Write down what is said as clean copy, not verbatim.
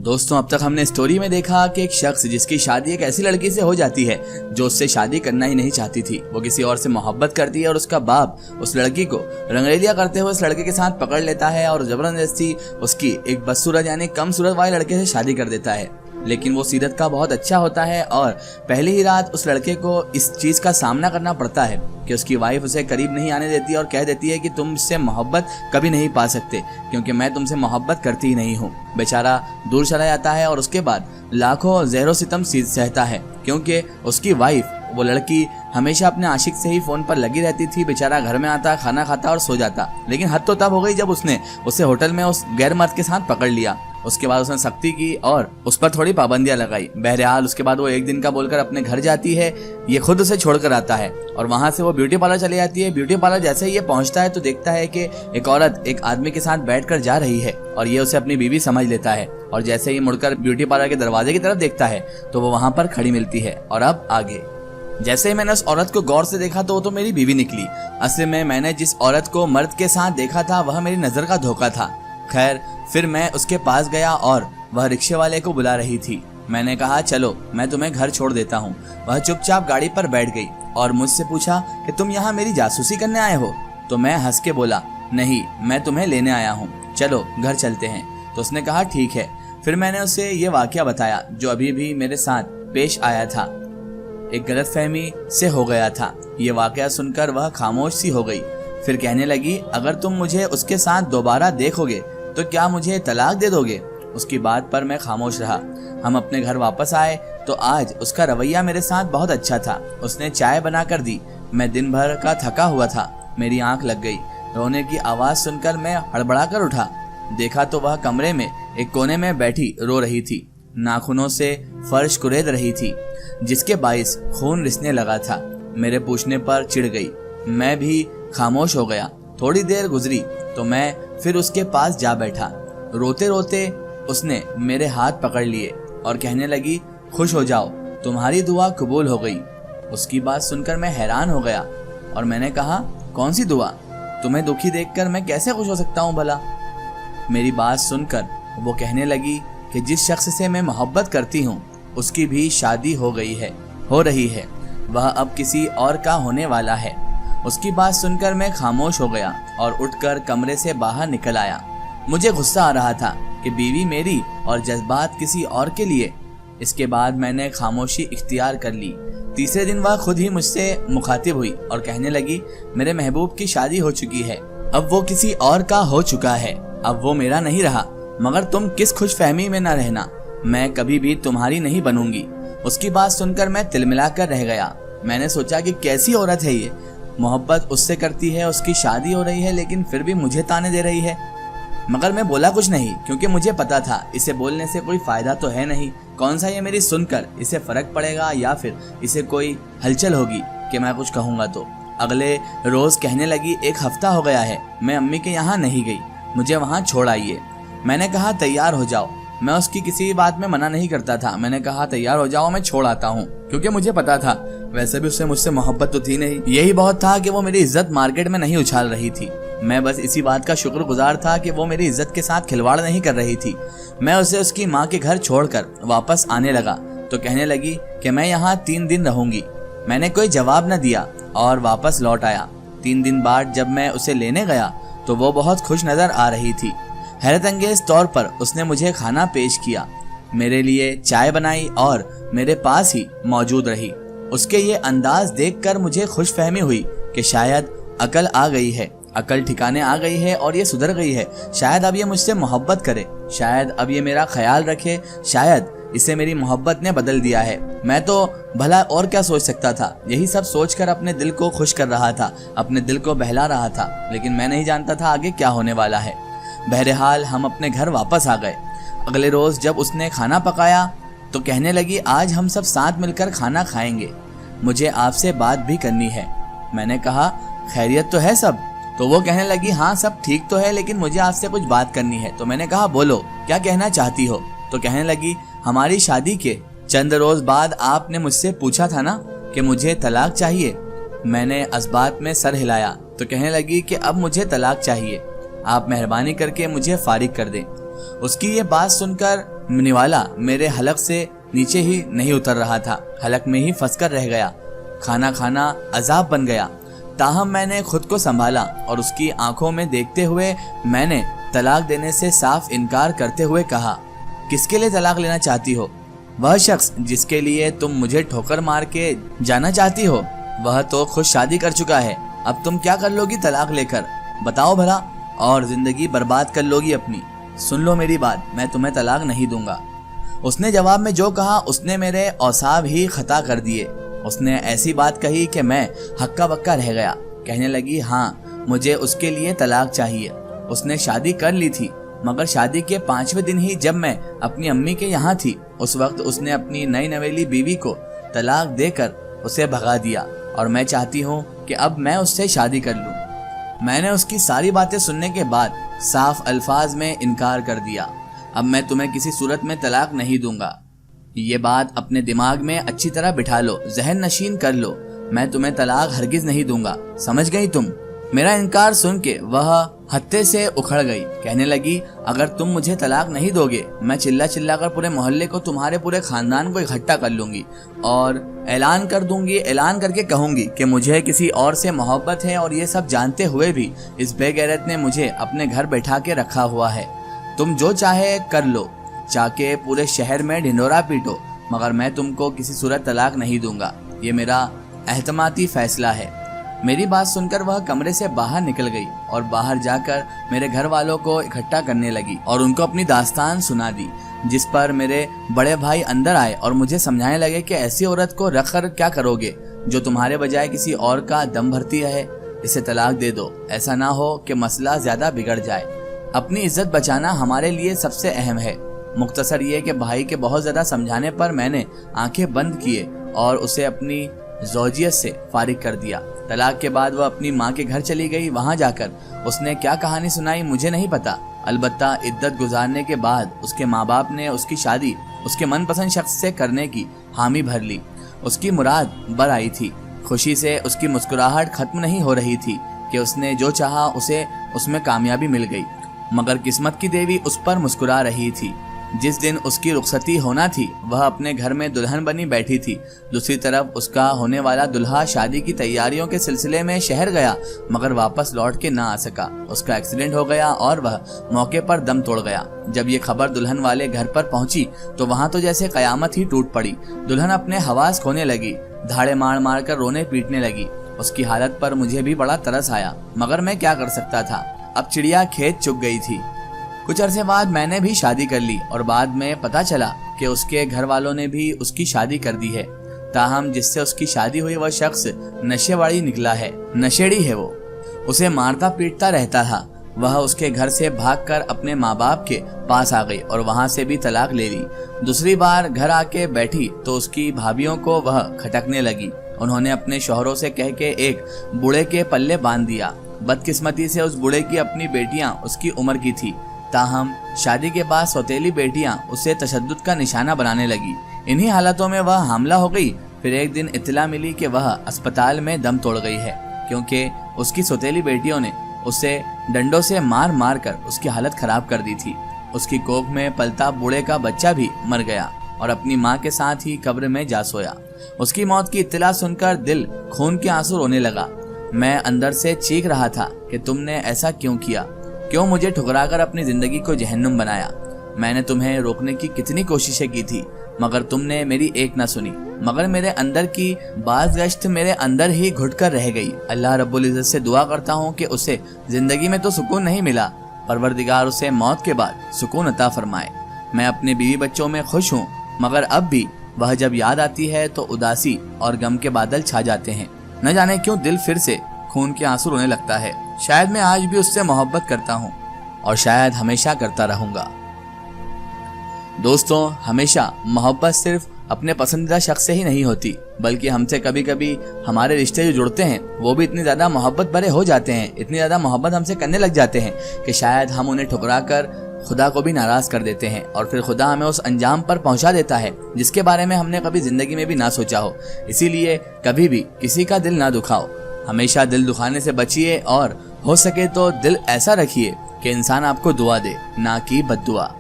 दोस्तों, अब तक हमने स्टोरी में देखा कि एक शख्स जिसकी शादी एक ऐसी लड़की से हो जाती है जो उससे शादी करना ही नहीं चाहती थी, वो किसी और से मोहब्बत करती है और उसका बाप उस लड़की को रंगरेलिया करते हुए उस लड़के के साथ पकड़ लेता है और जबरदस्ती उसकी एक बदसूरत यानी कम सूरत वाले लड़के से शादी कर देता है। लेकिन वो सीरत का बहुत अच्छा होता है और पहली ही रात उस लड़के को इस चीज का सामना करना पड़ता है कि उसकी वाइफ उसे करीब नहीं आने देती और कह देती है कि तुम इससे मोहब्बत कभी नहीं पा सकते क्योंकि मैं तुमसे मोहब्बत करती ही नहीं हूँ। बेचारा दूर चला जाता है और उसके बाद लाखों ज़हरो सितम सहता है क्योंकि उसकी वाइफ वो लड़की हमेशा अपने आशिक से ही फोन पर लगी रहती थी। बेचारा घर में आता, खाना खाता और सो जाता, लेकिन हद तो तब हो गई जब उसने उसे होटल में उस गैर मर्द के साथ पकड़ लिया। उसके बाद उसने सख्ती की और उस पर थोड़ी पाबंदियां लगाई। बहरहाल उसके बाद वो एक दिन का बोलकर अपने घर जाती है, ये खुद उसे छोड़कर आता है और वहां से वो ब्यूटी पार्लर चली जाती है। ब्यूटी पार्लर जैसे ही ये पहुंचता है तो देखता है कि एक औरत एक आदमी के साथ बैठकर जा रही है और ये उसे अपनी बीवी समझ लेता है और जैसे ही मुड़कर ब्यूटी पार्लर के दरवाजे की तरफ देखता है तो वो वहां पर खड़ी मिलती है। और अब आगे जैसे ही मैंने उस औरत को गौर से देखा तो वो तो मेरी बीवी निकली। असल में मैंने जिस औरत को मर्द के साथ देखा था वह मेरी नजर का धोखा था। खैर फिर मैं उसके पास गया और वह रिक्शे वाले को बुला रही थी। मैंने कहा चलो मैं तुम्हें घर छोड़ देता हूँ। वह चुपचाप गाड़ी पर बैठ गई और मुझसे पूछा कि तुम यहाँ मेरी जासूसी करने आए हो? तो मैं हंस के बोला नहीं, मैं तुम्हें लेने आया हूँ, चलो घर चलते हैं। तो उसने कहा ठीक है। फिर मैंने उसे ये वाकया बताया जो अभी भी मेरे साथ पेश आया था, एक गलतफहमी से हो गया था। ये वाकया सुनकर वह खामोश सी हो गई। फिर कहने लगी अगर तुम मुझे उसके साथ दोबारा देखोगे तो क्या मुझे तलाक दे दोगे? उसकी बात पर मैं खामोश रहा। हम अपने घर वापस आए तो आज उसका रवैया मेरे साथ बहुत अच्छा था। उसने चाय बना कर दी। मैं दिन भर का थका हुआ था, मेरी आंख लग गई। रोने की आवाज सुनकर मैं हड़बड़ा कर उठा। देखा तो वह कमरे में एक कोने में बैठी रो रही थी, नाखूनों से फर्श कुरेद रही थी जिसके बाइस खून रिसने लगा था। मेरे पूछने पर चिढ़ गई। मैं भी खामोश हो गया। थोड़ी देर गुजरी तो मैं फिर उसके पास जा बैठा। रोते रोते उसने मेरे हाथ पकड़ लिए और कहने लगी खुश हो जाओ, तुम्हारी दुआ कबूल हो गई। उसकी बात सुनकर मैं हैरान हो गया और मैंने कहा कौन सी दुआ? तुम्हें दुखी देखकर मैं कैसे खुश हो सकता हूँ भला? मेरी बात सुनकर वो कहने लगी कि जिस शख्स से मैं मोहब्बत करती हूँ उसकी भी शादी हो रही है, वह अब किसी और का होने वाला है। उसकी बात सुनकर मैं खामोश हो गया और उठकर कमरे से बाहर निकल आया। मुझे गुस्सा आ रहा था कि बीवी मेरी और जज्बात किसी और के लिए। इसके बाद मैंने खामोशी इख्तियार कर ली। तीसरे दिन वह खुद ही मुझसे मुखातिब हुई और कहने लगी मेरे महबूब की शादी हो चुकी है, अब वो किसी और का हो चुका है, अब वो मेरा नहीं रहा। मगर तुम किस खुशफहमी में न रहना, मैं कभी भी तुम्हारी नहीं बनूंगी। उसकी बात सुनकर मैं तिलमिलाकर रह गया। मैंने सोचा कि कैसी औरत है ये, मोहब्बत उससे करती है, उसकी शादी हो रही है, लेकिन फिर भी मुझे ताने दे रही है। मगर मैं बोला कुछ नहीं क्योंकि मुझे पता था इसे बोलने से कोई फायदा तो है नहीं। कौन सा ये मेरी सुनकर इसे फर्क पड़ेगा या फिर इसे कोई हलचल होगी कि मैं कुछ कहूँगा तो। अगले रोज कहने लगी एक हफ्ता हो गया है मैं अम्मी के यहाँ नहीं गई, मुझे वहाँ छोड़ आइए। मैंने कहा तैयार हो जाओ। मैं उसकी किसी बात में मना नहीं करता था। मैंने कहा तैयार हो जाओ, मैं छोड़ आता हूँ, क्योंकि मुझे पता था वैसे भी उससे मुझसे मोहब्बत तो थी नहीं। यही बहुत था कि वो मेरी इज्जत मार्केट में नहीं उछाल रही थी। मैं बस इसी बात का शुक्रगुजार था कि वो मेरी इज्जत के साथ खिलवाड़ नहीं कर रही थी। मैं उसे उसकी माँ के घर छोड़कर वापस आने लगा तो कहने लगी कि मैं यहाँ 3 दिन रहूंगी। मैंने कोई जवाब न दिया और वापस लौट आया। 3 दिन बाद जब मैं उसे लेने गया तो वो बहुत खुश नजर आ रही थी। हैरत अंगेज तौर पर उसने मुझे खाना पेश किया, मेरे लिए चाय बनाई और मेरे पास ही मौजूद रही। उसके ये अंदाज देखकर मुझे खुशफहमी हुई कि शायद अकल आ गई है, अकल ठिकाने आ गई है और ये सुधर गई है। शायद अब ये मुझसे मोहब्बत करे, शायद अब ये मेरा ख्याल रखे, शायद इसे मेरी मोहब्बत ने बदल दिया है। मैं तो भला और क्या सोच सकता था। यही सब सोचकर अपने दिल को खुश कर रहा था, अपने दिल को बहला रहा था, लेकिन मैं नहीं जानता था आगे क्या होने वाला है। बहरहाल हम अपने घर वापस आ गए। अगले रोज जब उसने खाना पकाया तो कहने लगी आज हम सब साथ मिलकर खाना खाएंगे, मुझे आपसे बात भी करनी है। मैंने कहा खैरियत तो है सब? तो वो कहने लगी हाँ सब ठीक तो है, लेकिन मुझे आपसे कुछ बात करनी है। तो मैंने कहा बोलो, क्या कहना चाहती हो? तो कहने लगी हमारी शादी के चंद रोज बाद आपने मुझसे पूछा था ना कि मुझे तलाक चाहिए। मैंने इस बात में सर हिलाया तो कहने लगी कि अब मुझे तलाक चाहिए, आप मेहरबानी करके मुझे फारिग कर दें। उसकी ये बात सुनकर निवाला मेरे हलक से नीचे ही नहीं उतर रहा था, हलक में ही फंस कर रह गया। खाना खाना अजाब बन गया। ताहम मैंने खुद को संभाला और उसकी आंखों में देखते हुए मैंने तलाक देने से साफ इनकार करते हुए कहा, किसके लिए तलाक लेना चाहती हो? वह शख्स जिसके लिए तुम मुझे ठोकर मार के जाना चाहती हो, वह तो खुद शादी कर चुका है। अब तुम क्या कर लोगी तलाक लेकर, बताओ भला? और जिंदगी बर्बाद कर लोगी अपनी। सुन लो मेरी बात, मैं तुम्हें तलाक नहीं दूंगा। उसने जवाब में जो कहा उसने मेरे औसाब ही खता कर दिए। उसने ऐसी बात कही कि मैं हक्का बक्का रह गया। कहने लगी, हाँ मुझे उसके लिए तलाक चाहिए। उसने शादी कर ली थी, मगर शादी के 5वें दिन ही जब मैं अपनी अम्मी के यहाँ थी, उस वक्त उसने अपनी नई नवेली बीवी को तलाक देकर उसे भगा दिया और मैं चाहती हूँ कि अब मैं उससे शादी कर लूँ। मैंने उसकी सारी बातें सुनने के बाद साफ अल्फाज में इनकार कर दिया। अब मैं तुम्हें किसी सूरत में तलाक नहीं दूंगा। ये बात अपने दिमाग में अच्छी तरह बिठा लो, जहन नशीन कर लो। मैं तुम्हें तलाक हरगिज नहीं दूंगा, समझ गई तुम? मेरा इनकार सुन के वह हत्थे से उखड़ गई। कहने लगी, अगर तुम मुझे तलाक नहीं दोगे, मैं चिल्ला चिल्ला कर पूरे मोहल्ले को, तुम्हारे पूरे खानदान को इकट्ठा कर लूंगी और ऐलान कर दूंगी, ऐलान करके कहूंगी कि मुझे किसी और से मोहब्बत है और ये सब जानते हुए भी इस बेगैरत ने मुझे अपने घर बैठा के रखा हुआ है। तुम जो चाहे कर लो, चाके पूरे शहर में ढिंढोरा पीटो, मगर मैं तुमको किसी सूरत तलाक नहीं दूंगा। ये मेरा एहतमाती फैसला है। मेरी बात सुनकर वह कमरे से बाहर निकल गई और बाहर जाकर मेरे घर वालों को इकट्ठा करने लगी और उनको अपनी दास्तान सुना दी। जिस पर मेरे बड़े भाई अंदर आए और मुझे समझाने लगे कि ऐसी औरत को रख कर क्या करोगे जो तुम्हारे बजाय किसी और का दम भरती है, इसे तलाक दे दो। ऐसा ना हो कि मसला ज्यादा बिगड़ जाए। अपनी इज्जत बचाना हमारे लिए सबसे अहम है। मुख्तसर ये कि भाई के बहुत ज्यादा समझाने पर मैंने आंखें बंद किए और उसे अपनी ज़ौजियत से फारिग कर दिया। तलाक के बाद वह अपनी माँ के घर चली गई। वहाँ जाकर उसने क्या कहानी सुनाई मुझे नहीं पता। अलबत्ता इद्दत गुजारने के बाद उसके माँ बाप ने उसकी शादी उसके मनपसंद शख्स से करने की हामी भर ली। उसकी मुराद बर आई थी। खुशी से उसकी मुस्कुराहट खत्म नहीं हो रही थी कि उसने जो चाहा उसे उसमें कामयाबी मिल गई, मगर किस्मत की देवी उस पर मुस्कुरा रही थी। जिस दिन उसकी रुखसती होना थी वह अपने घर में दुल्हन बनी बैठी थी। दूसरी तरफ उसका होने वाला दुल्हा शादी की तैयारियों के सिलसिले में शहर गया, मगर वापस लौट के ना आ सका। उसका एक्सीडेंट हो गया और वह मौके पर दम तोड़ गया। जब ये खबर दुल्हन वाले घर पर पहुंची तो वहां तो जैसे कयामत ही टूट पड़ी। दुल्हन अपने हवास खोने लगी, धाड़े मार मार कर रोने पीटने लगी। उसकी हालत पर मुझे भी बड़ा तरस आया, मगर मैं क्या कर सकता था। अब चिड़िया खेत चुग गई थी। कुछ अरसे बाद मैंने भी शादी कर ली और बाद में पता चला कि उसके घर वालों ने भी उसकी शादी कर दी है। ताहम जिससे उसकी शादी हुई वह शख्स नशेवाड़ी निकला है, नशेड़ी है वो। उसे मारता पीटता रहता था। वह उसके घर से भागकर अपने माँ बाप के पास आ गई और वहाँ से भी तलाक ले ली। दूसरी बार घर आके बैठी तो उसकी भाभीयों को वह खटकने लगी। उन्होंने अपने शौहरों से कह के एक बूढ़े के पल्ले बांध दिया। बदकिस्मती से उस बूढ़े की अपनी बेटियां उसकी उम्र की थी। ताहम शादी के बाद सौतेली बेटियां उसे तशद्दुद का निशाना बनाने लगी। इन्हीं हालातों में वह हामला हो गई। फिर एक दिन इत्तला मिली कि वह अस्पताल में दम तोड़ गई है, क्योंकि उसकी सौतेली बेटियों ने उसे डंडों से मार मार कर उसकी हालत खराब कर दी थी। उसकी कोख में पलता बूढ़े का बच्चा भी मर गया और अपनी माँ के साथ ही कब्र में जा सोया। उसकी मौत की इत्तला सुनकर दिल खून के आंसू रोने लगा। मैं अंदर से चीख रहा था कि तुमने ऐसा क्यों किया, क्यों मुझे ठुकराकर अपनी जिंदगी को जहन्नुम बनाया। मैंने तुम्हें रोकने की कितनी कोशिशें की थी, मगर तुमने मेरी एक ना सुनी। मगर मेरे अंदर की बाज गश्त मेरे अंदर ही घुट कर रह गई। अल्लाह रब्बुल इज़्ज़त से दुआ करता हूँ कि उसे जिंदगी में तो सुकून नहीं मिला, परवरदिगार उसे मौत के बाद सुकून अता फरमाए। मैं अपने बीवी बच्चों में खुश हूँ, मगर अब भी वह जब याद आती है तो उदासी और गम के बादल छा जाते हैं। न जाने क्यों दिल फिर से खून के आंसू रोने लगता है। शायद मैं आज भी उससे मोहब्बत करता हूँ और शायद हमेशा करता रहूंगा। दोस्तों, हमेशा मोहब्बत सिर्फ अपने पसंदीदा शख्स से ही नहीं होती, बल्कि हमसे कभी कभी हमारे रिश्ते जो जुड़ते हैं वो भी इतनी ज़्यादा मोहब्बत भरे हो जाते हैं, इतनी ज़्यादा मोहब्बत हमसे करने लग जाते हैं कि शायद हम उन्हें ठुकरा कर खुदा को भी नाराज कर देते हैं और फिर खुदा हमें उस अंजाम पर पहुंचा देता है जिसके बारे में हमने कभी जिंदगी में भी ना सोचा हो। इसीलिए कभी भी किसी का दिल ना दुखाओ, हमेशा दिल दुखाने से बचिए और हो सके तो दिल ऐसा रखिए कि इंसान आपको दुआ दे, ना कि बद्दुआ।